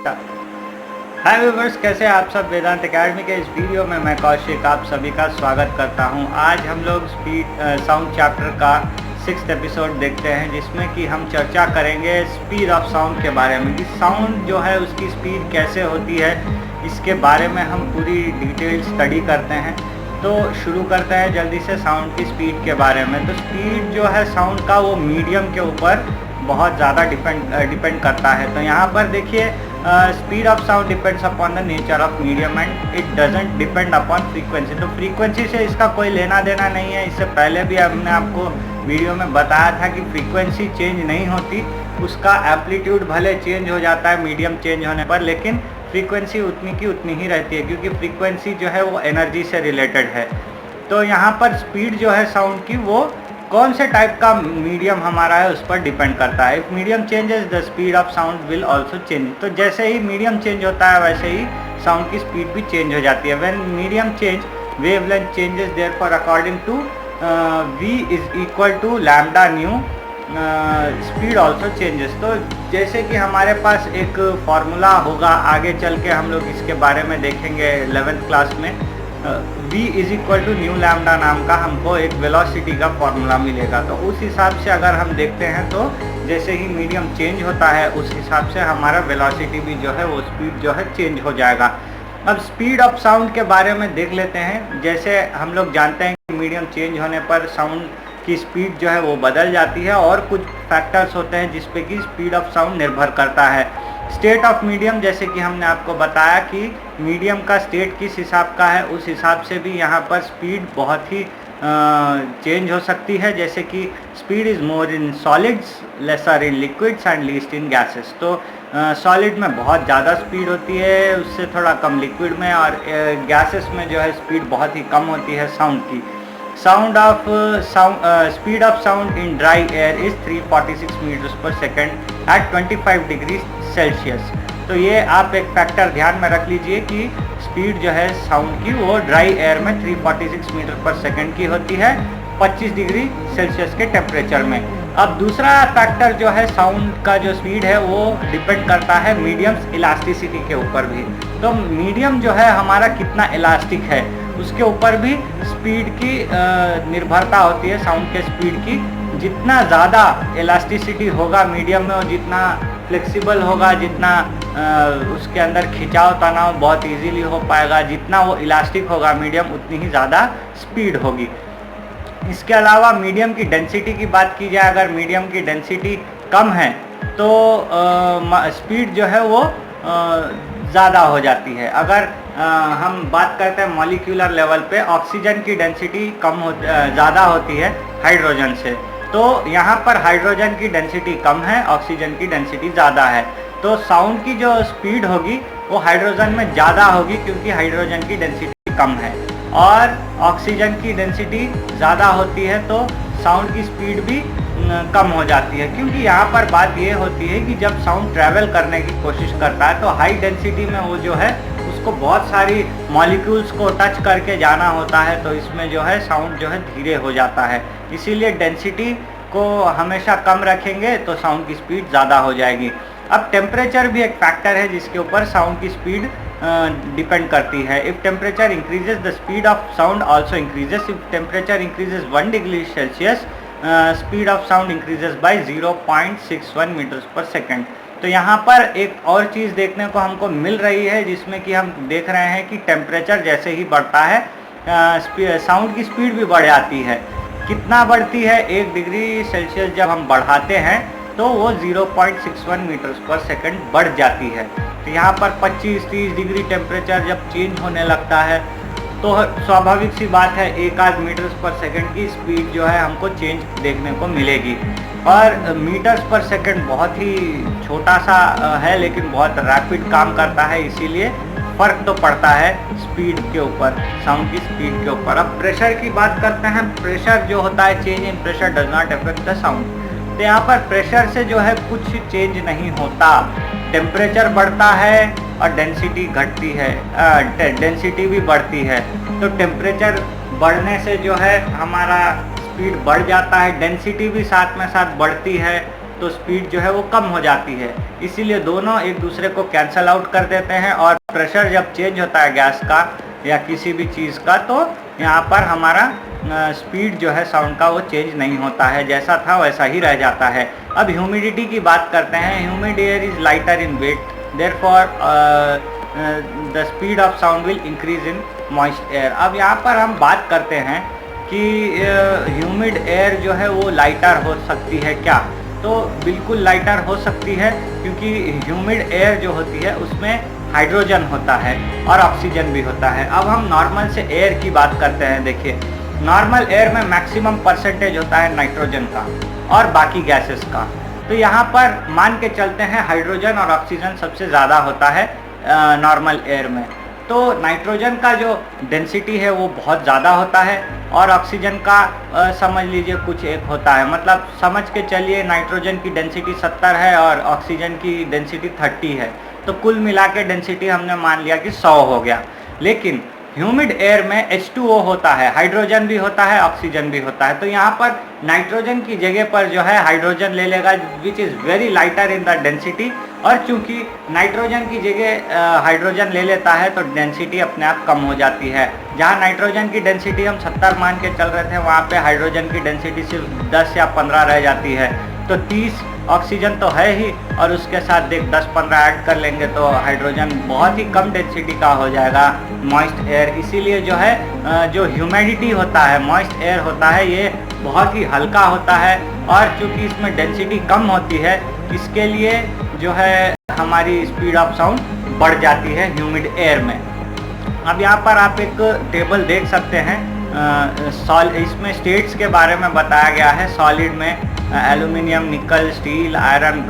हाय viewers, कैसे आप सब। वेदांत एकेडमी के इस वीडियो में मैं कौशिक आप सभी का स्वागत करता हूं। आज हम लोग साउंड चैप्टर का 6th एपिसोड देखते हैं, जिसमें कि हम चर्चा करेंगे स्पीड ऑफ साउंड के बारे में कि साउंड जो है उसकी स्पीड कैसे होती है। इसके बारे में हम पूरी डिटेल स्टडी करते हैं। तो शुरू करते हैं जल्दी से साउंड की स्पीड के बारे में। तो स्पीड जो है साउंड का वो मीडियम के ऊपर बहुत ज़्यादा डिपेंड करता है। तो यहाँ पर देखिए, speed of sound depends upon the nature of medium and it doesn't depend upon frequency. तो फ्रीक्वेंसी से इसका कोई लेना देना नहीं है। इससे पहले भी हमने आपको वीडियो में बताया था कि फ्रीक्वेंसी चेंज नहीं होती, उसका एम्पलीट्यूड भले चेंज हो जाता है मीडियम चेंज होने पर, लेकिन फ्रीक्वेंसी उतनी की उतनी ही रहती है, क्योंकि फ्रीक्वेंसी जो है वो एनर्जी से रिलेटेड है। तो यहाँ पर स्पीड जो है साउंड की वो कौन से टाइप का मीडियम हमारा है उस पर डिपेंड करता है। If medium changes the speed of sound will also change. तो जैसे ही मीडियम चेंज होता है वैसे ही साउंड की स्पीड भी चेंज हो जाती है। When medium change wavelength changes, therefore according to v is equal to lambda nu speed also changes. तो जैसे कि हमारे पास एक फार्मूला होगा, आगे चल के हम लोग इसके बारे में देखेंगे 11th क्लास में। v is equal to nu lambda नाम का हमको एक वेलोसिटी का फॉर्मूला मिलेगा। तो उस हिसाब से अगर हम देखते हैं तो जैसे ही मीडियम चेंज होता है उस हिसाब से हमारा वेलोसिटी भी जो है वो स्पीड जो है चेंज हो जाएगा। अब स्पीड ऑफ साउंड के बारे में देख लेते हैं। जैसे हम लोग जानते हैं कि मीडियम चेंज होने पर साउंड की स्पीड जो है वो बदल जाती है, और कुछ फैक्टर्स होते हैं जिस पे कि स्पीड ऑफ साउंड निर्भर करता है। स्टेट ऑफ मीडियम, जैसे कि हमने आपको बताया कि मीडियम का स्टेट किस हिसाब का है, उस हिसाब से भी यहाँ पर स्पीड बहुत ही चेंज हो सकती है। जैसे कि speed is more in solids, lesser in liquids and least in gases. तो सॉलिड में बहुत ज़्यादा स्पीड होती है, उससे थोड़ा कम लिक्विड में, और गैसेस में जो है स्पीड बहुत ही कम होती है साउंड की। Speed of sound in dry air is 346 meters per second at 25 degree Celsius. तो ये आप एक फैक्टर ध्यान में रख लीजिए कि स्पीड जो है साउंड की वो ड्राई एयर में 346 मीटर पर सेकेंड की होती है 25 डिग्री सेल्सियस के टेम्परेचर में। अब दूसरा फैक्टर जो है साउंड का जो स्पीड है वो डिपेंड करता है मीडियम्स इलास्टिसिटी के ऊपर भी। तो मीडियम जो है हमारा कितना इलास्टिक है उसके ऊपर भी स्पीड की निर्भरता होती है साउंड के स्पीड की। जितना ज़्यादा इलास्टिसिटी होगा मीडियम में, और जितना फ्लेक्सिबल होगा, जितना उसके अंदर खिंचाव तनाव बहुत इजीली हो पाएगा, जितना वो इलास्टिक होगा मीडियम, उतनी ही ज़्यादा स्पीड होगी। इसके अलावा मीडियम की डेंसिटी की बात की जाए, अगर मीडियम की डेंसिटी कम है तो स्पीड जो है वो ज़्यादा हो जाती है। अगर हम बात करते हैं मॉलिक्यूलर लेवल पे, ऑक्सीजन की डेंसिटी ज़्यादा होती है हाइड्रोजन से। तो यहाँ पर हाइड्रोजन की डेंसिटी कम है, ऑक्सीजन की डेंसिटी ज़्यादा है। तो साउंड की जो स्पीड होगी वो हाइड्रोजन में ज़्यादा होगी, क्योंकि हाइड्रोजन की डेंसिटी कम है, और ऑक्सीजन की डेंसिटी ज़्यादा होती है तो साउंड की स्पीड भी कम हो जाती है। क्योंकि यहाँ पर बात ये होती है कि जब साउंड ट्रैवल करने की कोशिश करता है तो हाई डेंसिटी में वो जो है उसको बहुत सारी मॉलिक्यूल्स को टच करके जाना होता है, तो इसमें जो है साउंड जो है धीरे हो जाता है। इसीलिए डेंसिटी को हमेशा कम रखेंगे तो साउंड की स्पीड ज़्यादा हो जाएगी। अब टेम्परेचर भी एक फैक्टर है जिसके ऊपर साउंड की स्पीड डिपेंड करती है। If temperature increases the speed of sound also increases. If temperature increases 1 degree Celsius speed of sound increases by 0.61 meters per second. तो यहाँ पर एक और चीज़ देखने को हमको मिल रही है, जिसमें कि हम देख रहे हैं कि टेम्परेचर जैसे ही बढ़ता है साउंड की स्पीड भी बढ़ जाती है। कितना बढ़ती है? 1 डिग्री सेल्सियस जब हम बढ़ाते हैं तो वो 0.61 मीटर्स पर सेकेंड बढ़ जाती है। तो यहाँ पर 25-30 डिग्री टेम्परेचर जब चेंज होने लगता है तो स्वाभाविक सी बात है 1-8 मीटर्स पर सेकेंड की स्पीड जो है हमको चेंज देखने को मिलेगी। और मीटर्स पर सेकेंड बहुत ही छोटा सा है, लेकिन बहुत रैपिड काम करता है, इसीलिए फ़र्क तो पड़ता है स्पीड के ऊपर, साउंड की स्पीड के ऊपर। अब प्रेशर की बात करते हैं। प्रेशर जो होता है, change in pressure does not affect the sound. तो यहाँ पर प्रेशर से जो है कुछ चेंज नहीं होता। टेम्परेचर बढ़ता है और डेंसिटी घटती है, डेंसिटी भी बढ़ती है। तो टेम्परेचर बढ़ने से जो है हमारा स्पीड बढ़ जाता है, डेंसिटी भी साथ में साथ बढ़ती है, तो स्पीड जो है वो कम हो जाती है। इसीलिए दोनों एक दूसरे को कैंसल आउट कर देते हैं और प्रेशर जब चेंज होता है गैस का या किसी भी चीज़ का, तो यहाँ पर हमारा स्पीड जो है साउंड का वो चेंज नहीं होता है, जैसा था वैसा ही रह जाता है। अब ह्यूमिडिटी की बात करते हैं। Humid air is lighter in weight, therefore the speed of sound will increase in moist air. अब यहाँ पर हम बात करते हैं कि ह्यूमिड एयर जो है वो लाइटर हो सकती है क्या? तो बिल्कुल लाइटर हो सकती है, क्योंकि ह्यूमिड एयर जो होती है उसमें हाइड्रोजन होता है और ऑक्सीजन भी होता है। अब हम नॉर्मल से एयर की बात करते हैं। देखिए, नॉर्मल एयर में मैक्सिमम परसेंटेज होता है नाइट्रोजन का और बाकी गैसेस का। तो यहाँ पर मान के चलते हैं हाइड्रोजन और ऑक्सीजन सबसे ज़्यादा होता है नॉर्मल एयर में। तो नाइट्रोजन का जो डेंसिटी है वो बहुत ज़्यादा होता है और ऑक्सीजन का समझ लीजिए कुछ एक होता है, मतलब समझ के चलिए नाइट्रोजन की डेंसिटी 70 है और ऑक्सीजन की डेंसिटी 30 है, तो कुल मिला के डेंसिटी हमने मान लिया कि 100 हो गया। लेकिन ह्यूमिड एयर में H2O होता है, हाइड्रोजन भी होता है, ऑक्सीजन भी होता है। तो यहाँ पर नाइट्रोजन की जगह पर जो है हाइड्रोजन ले लेगा, which is very lighter in the density. और चूंकि नाइट्रोजन की जगह हाइड्रोजन ले लेता है तो डेंसिटी अपने आप कम हो जाती है। जहाँ नाइट्रोजन की डेंसिटी हम 70 मान के चल रहे थे, वहाँ पे हाइड्रोजन की डेंसिटी सिर्फ 10 या 15 रह जाती है। तो 30 ऑक्सीजन तो है ही, और उसके साथ देख 10-15 ऐड कर लेंगे तो हाइड्रोजन बहुत ही कम डेंसिटी का हो जाएगा मॉइस्ट एयर। इसीलिए जो है जो ह्यूमिडिटी होता है, मॉइस्ट एयर होता है, ये बहुत ही हल्का होता है। और चूंकि इसमें डेंसिटी कम होती है, इसके लिए जो है हमारी स्पीड ऑफ साउंड बढ़ जाती है ह्यूमिड एयर में। अब यहाँ पर आप एक टेबल देख सकते हैं, इसमें स्टेट्स के बारे में बताया गया है। सॉलिड में एल्यूमिनियम, निकल, स्टील, आयरन,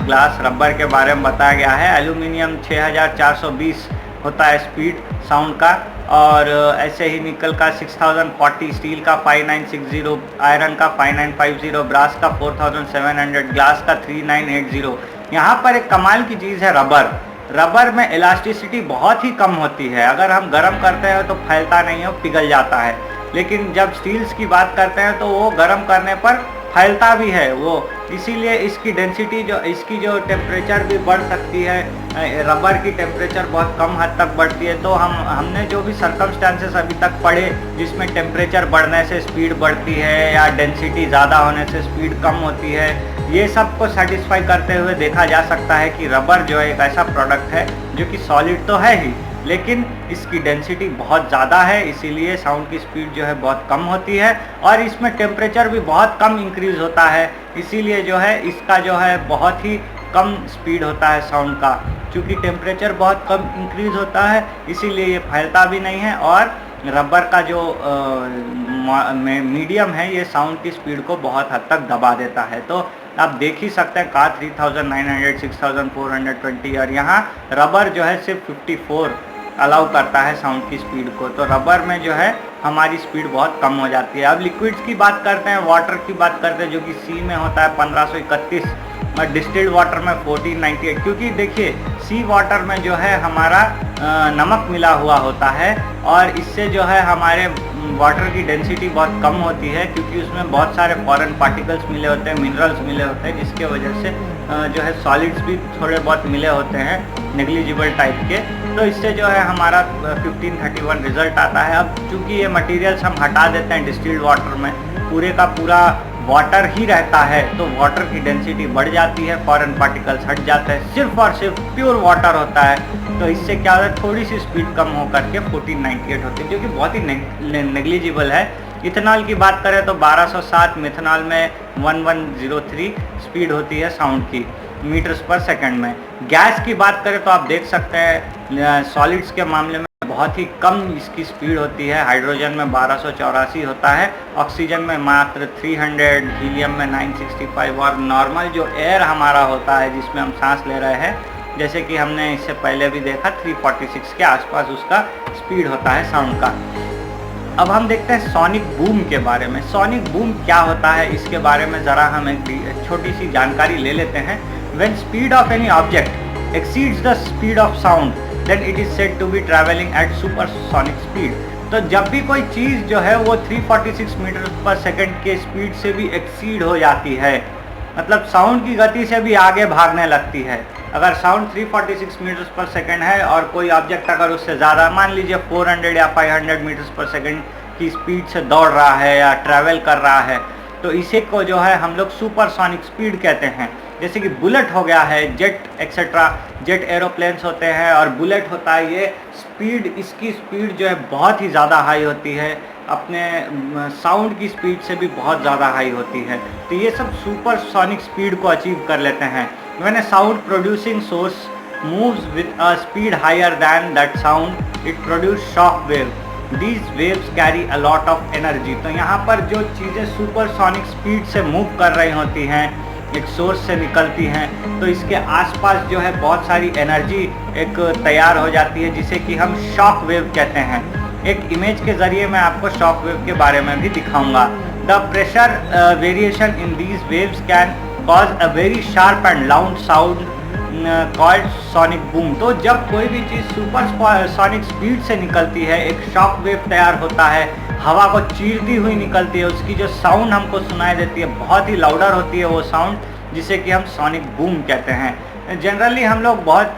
ग्लास, रबर के बारे में बताया गया है। एल्यूमिनियम 6420 होता है स्पीड साउंड का, और ऐसे ही निकल का 6040, स्टील का 5960, आयरन का 5950, ब्रास का 4700, ग्लास का 3980। यहाँ पर एक कमाल की चीज़ है रबर में इलास्टिसिटी बहुत ही कम होती है। अगर हम गर्म करते हैं तो फैलता नहीं है, पिघल जाता है। लेकिन जब स्टील्स की बात करते हैं तो वो गर्म करने पर फैलता भी है वो, इसीलिए इसकी डेंसिटी इसकी जो टेम्परेचर भी बढ़ सकती है। रबर की टेम्परेचर बहुत कम हद तक बढ़ती है। तो हमने जो भी सर्कमस्टांसेस अभी तक पढ़े जिसमें टेम्परेचर बढ़ने से स्पीड बढ़ती है या डेंसिटी ज़्यादा होने से स्पीड कम होती है, ये सब को सेटिस्फाई करते हुए देखा जा सकता है कि रबर जो है एक ऐसा प्रोडक्ट है जो कि सॉलिड तो है ही, लेकिन इसकी डेंसिटी बहुत ज़्यादा है, इसीलिए साउंड की स्पीड जो है बहुत कम होती है। और इसमें टेम्परेचर भी बहुत कम इंक्रीज़ होता है, इसीलिए जो है इसका जो है बहुत ही कम स्पीड होता है साउंड का। क्योंकि टेम्परेचर बहुत कम इंक्रीज़ होता है, इसीलिए ये फैलता भी नहीं है। और रबर का जो मीडियम है, ये साउंड की स्पीड को बहुत हद तक दबा देता है। तो आप देख ही सकते हैं कहा 3900, 6420, और यहाँ रबर जो है सिर्फ 54 अलाउ करता है साउंड की स्पीड को। तो रबर में जो है हमारी स्पीड बहुत कम हो जाती है। अब लिक्विड्स की बात करते हैं, वाटर की बात करते हैं, जो कि सी में होता है 1531 और डिस्टिल्ड वाटर में 1498। क्योंकि देखिए सी वाटर में जो है हमारा नमक मिला हुआ होता है, और इससे जो है हमारे वाटर की डेंसिटी बहुत कम होती है, क्योंकि उसमें बहुत सारे फॉरेन पार्टिकल्स मिले होते हैं, मिनरल्स मिले होते हैं, जिसके वजह से जो है सॉलिड्स भी थोड़े बहुत मिले होते हैं नेग्लिजिबल टाइप के। तो इससे जो है हमारा 1531 रिजल्ट आता है। अब चूँकि ये मटेरियल्स हम हटा देते हैं डिस्टिल्ड वाटर में, पूरे का पूरा वाटर ही रहता है, तो वाटर की डेंसिटी बढ़ जाती है, फॉरेन पार्टिकल्स हट जाते हैं, सिर्फ और सिर्फ प्योर वाटर होता है। तो इससे क्या होता है, थोड़ी सी स्पीड कम होकर के 1498 होती है, जो कि बहुत ही नेग्लिजिबल है। इथेनॉल की बात करें तो 1207, मिथेनॉल में 1103 स्पीड होती है साउंड की मीटर्स पर सेकंड में। गैस की बात करें तो आप देख सकते हैं सॉलिड्स के मामले में बहुत ही कम इसकी स्पीड होती है। हाइड्रोजन में 1284 होता है, ऑक्सीजन में मात्र 300, हीलियम में 965, और नॉर्मल जो एयर हमारा होता है जिसमें हम सांस ले रहे हैं, जैसे कि हमने इससे पहले भी देखा 346 के आसपास उसका स्पीड होता है साउंड का। अब हम देखते हैं सोनिक बूम के बारे में। सोनिक बूम क्या होता है इसके बारे में ज़रा हम एक छोटी सी जानकारी ले लेते हैं। When speed of any object exceeds the speed of sound, then it is said to be travelling at supersonic speed. तो जब भी कोई चीज़ जो है वो 346 मीटर पर सेकंड के स्पीड से भी एक्सीड हो जाती है, मतलब साउंड की गति से भी आगे भागने लगती है। अगर साउंड 346 मीटर्स पर सेकेंड है और कोई ऑब्जेक्ट अगर उससे ज़्यादा, मान लीजिए 400 या 500 मीटर्स पर सेकेंड की स्पीड से दौड़ रहा है या ट्रैवल कर रहा है, तो इसे को जो है हम लोग सुपरसोनिक स्पीड कहते हैं। जैसे कि बुलेट हो गया है, जेट एक्सेट्रा, जेट एरोप्लेन्स होते हैं और बुलेट होता है, ये स्पीड, इसकी स्पीड जो है बहुत ही ज़्यादा हाई होती है, अपने साउंड की स्पीड से भी बहुत ज़्यादा हाई होती है। तो ये सब सुपरसोनिक स्पीड को अचीव कर लेते हैं। When a sound producing source moves with a speed higher than that sound, it produce shock wave. These waves carry a lot of energy. तो यहाँ पर जो चीज़ें सुपरसोनिक स्पीड से मूव कर रही होती हैं, एक सोर्स से निकलती हैं, तो इसके आसपास जो है बहुत सारी एनर्जी एक तैयार हो जाती है, जिसे कि हम शॉक वेव कहते हैं। एक इमेज के ज़रिए मैं आपको शॉक वेव के बारे में भी दिखाऊंगा। The pressure variation in these waves can cause a very sharp and loud sound called sonic boom. तो जब कोई भी चीज़ सुपर सॉनिक स्पीड से निकलती है, एक शॉक वेव तैयार होता है, हवा को चीरती हुई निकलती है, उसकी जो साउंड हमको सुनाई देती है बहुत ही लाउडर होती है वो साउंड, जिसे कि हम सॉनिक बूम कहते हैं। जनरली हम लोग बहुत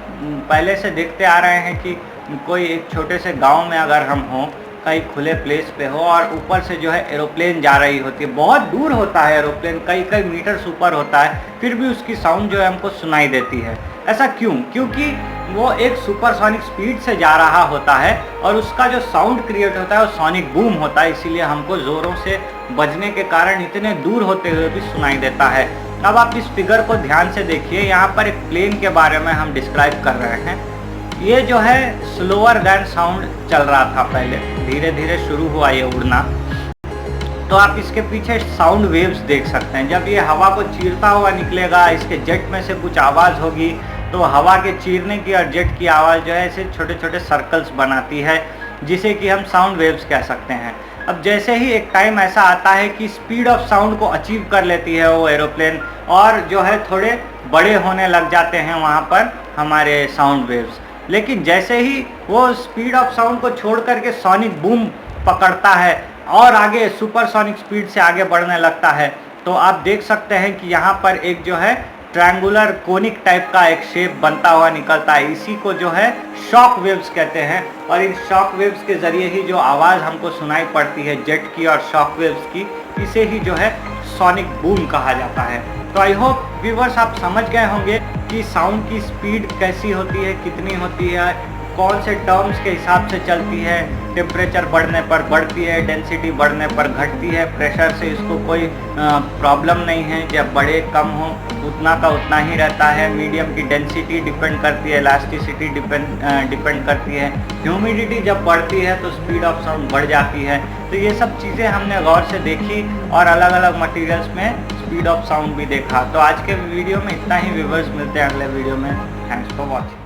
पहले से देखते आ रहे हैं कि कोई एक छोटे से गांव में अगर हम हों, कहीं खुले प्लेस पे हो और ऊपर से जो है एरोप्लेन जा रही होती है, बहुत दूर होता है एरोप्लेन, कई कई मीटर्स ऊपर होता है, फिर भी उसकी साउंड जो है हमको सुनाई देती है। ऐसा क्यों? क्योंकि वो एक सुपरसोनिक स्पीड से जा रहा होता है और उसका जो साउंड क्रिएट होता है वो सॉनिक बूम होता है, इसीलिए हमको ज़ोरों से बजने के कारण इतने दूर होते हुए भी सुनाई देता है। अब आप इस फिगर को ध्यान से देखिए, यहाँ पर एक प्लेन के बारे में हम डिस्क्राइब कर रहे हैं। ये जो है स्लोअर दैन साउंड चल रहा था पहले, धीरे धीरे शुरू हुआ ये उड़ना। तो आप इसके पीछे साउंड वेव्स देख सकते हैं। जब ये हवा को चीरता हुआ निकलेगा, इसके जेट में से कुछ आवाज़ होगी, तो हवा के चीरने की और जेट की आवाज़ जो है ऐसे छोटे छोटे सर्कल्स बनाती है, जिसे कि हम साउंड वेव्स कह सकते हैं। अब जैसे ही एक टाइम ऐसा आता है कि स्पीड ऑफ साउंड को अचीव कर लेती है वो एरोप्लेन, और जो है थोड़े बड़े होने लग जाते हैं वहाँ पर हमारे साउंड वेव्स। लेकिन जैसे ही वो स्पीड ऑफ साउंड को छोड़ करके सॉनिक बूम पकड़ता है और आगे सुपरसोनिक स्पीड से आगे बढ़ने लगता है, तो आप देख सकते हैं कि यहाँ पर एक जो है ट्रायंगुलर कोनिक टाइप का एक शेप बनता हुआ निकलता है। इसी को जो है शॉक वेव्स कहते हैं, और इन शॉक वेव्स के ज़रिए ही जो आवाज़ हमको सुनाई पड़ती है जेट की और शॉक वेव्स की, इसे ही जो है सॉनिक बूम कहा जाता है। तो आई होप व्यूअर्स आप समझ गए होंगे कि साउंड की स्पीड कैसी होती है, कितनी होती है, कौन से टर्म्स के हिसाब से चलती है। टेम्परेचर बढ़ने पर बढ़ती है, डेंसिटी बढ़ने पर घटती है, प्रेशर से इसको कोई प्रॉब्लम नहीं है, जब बड़े कम हो उतना का उतना ही रहता है। मीडियम की डेंसिटी डिपेंड करती है, इलास्टिसिटी डिपेंड करती है। ह्यूमिडिटी जब बढ़ती है तो स्पीड ऑफ साउंड बढ़ जाती है। तो ये सब चीज़ें हमने गौर से देखी और अलग अलग मटीरियल्स में स्पीड ऑफ साउंड भी देखा। तो आज के वीडियो में इतना ही व्यूअर्स, मिलते हैं अगले वीडियो में। Thanks for watching.